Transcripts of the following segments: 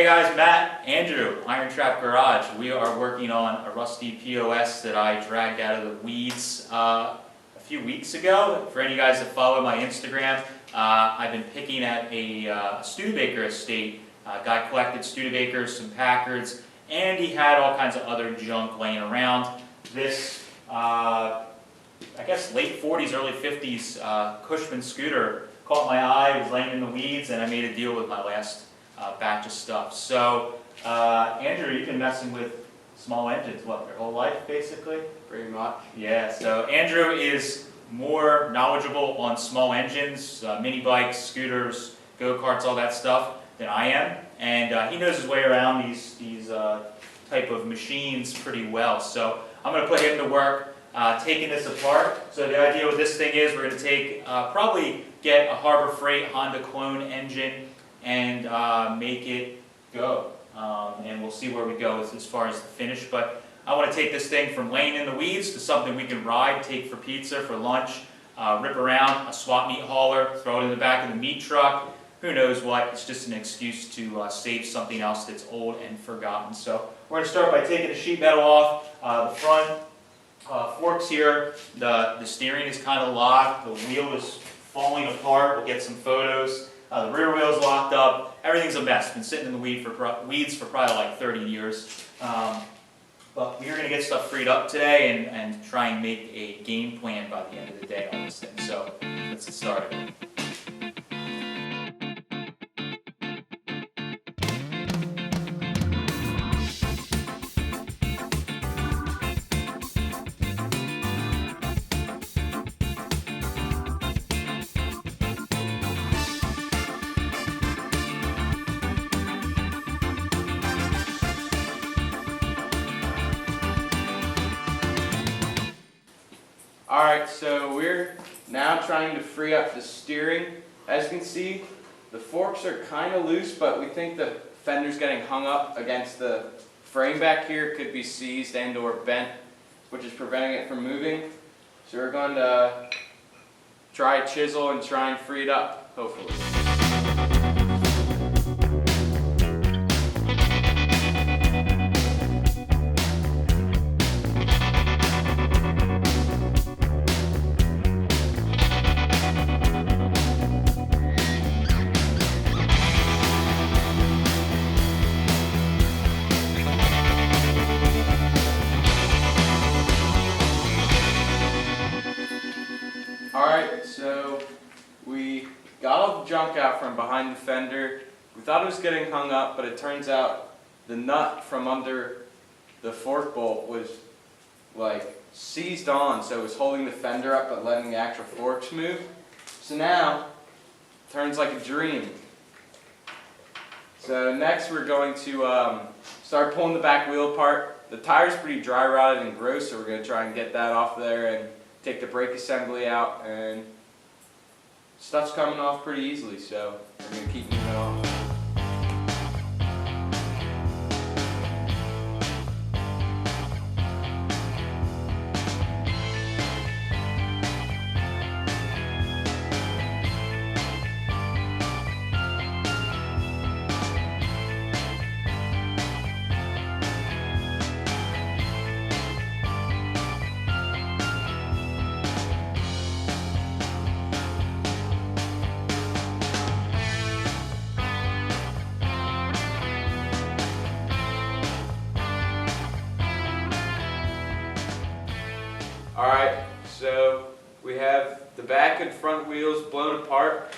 guys, Matt, Andrew, IronTrap Garage. We are working on a rusty POS that I dragged out of the weeds a few weeks ago. For any of you guys that follow my Instagram, I've been picking at a Studebaker estate. Guy collected Studebakers, some Packards, and he had all kinds of other junk laying around. This, I guess late 40s, early 50s Cushman scooter caught my eye, was laying in the weeds, and I made a deal with my last batch of stuff. So, Andrew, you've been messing with small engines, what, your whole life, basically? Pretty much. Yeah, so Andrew is more knowledgeable on small engines, mini bikes, scooters, go-karts, all that stuff, than I am. And he knows his way around these type of machines pretty well. So I'm going to put him to work taking this apart. So the idea with this thing is we're going to take, probably get a Harbor Freight Honda clone engine and make it go. And we'll see where we go as far as the finish. But I want to take this thing from laying in the weeds to something we can ride, take for pizza, for lunch, rip around, a swap meat hauler, throw it in the back of the meat truck. Who knows what, it's just an excuse to save something else that's old and forgotten. So we're going to start by taking the sheet metal off. The front forks here, the steering is kind of locked, the wheel is falling apart. We'll get some photos. The rear wheel's locked up. Everything's a mess. Been sitting in the weeds for probably like 30 years. But we're going to get stuff freed up today and try and make a game plan by the end of the day on this thing. So let's get started. Alright, so we're now trying to free up the steering. As you can see, the forks are kind of loose, but we think the fender's getting hung up against the frame back here. Could be seized and or bent, which is preventing it from moving. So we're going to try a chisel and try and free it up, hopefully. Alright, so we got all the junk out from behind the fender. We thought it was getting hung up, but it turns out the nut from under the fork bolt was like seized on, so it was holding the fender up but letting the actual forks move. So now, it turns like a dream. So next we're going to start pulling the back wheel apart. The tire's pretty dry rotted and gross, so we're going to try and get that off there and take the brake assembly out, and stuff's coming off pretty easily, so we're going to keep moving on. Alright, so we have the back and front wheels blown apart.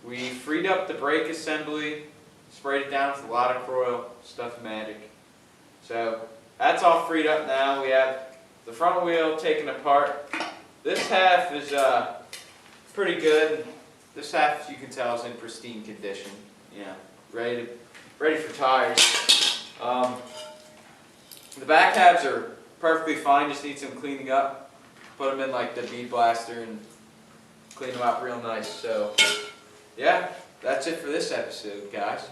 We freed up the brake assembly, sprayed it down with a lot of oil, stuff magic. So that's all freed up now. We have the front wheel taken apart. This half is pretty good. This half, as you can tell, is in pristine condition. Yeah, ready for tires. The back halves are perfectly fine, just need some cleaning up. Put them in like the bead blaster and clean them up real nice. So yeah, that's it for this episode, guys.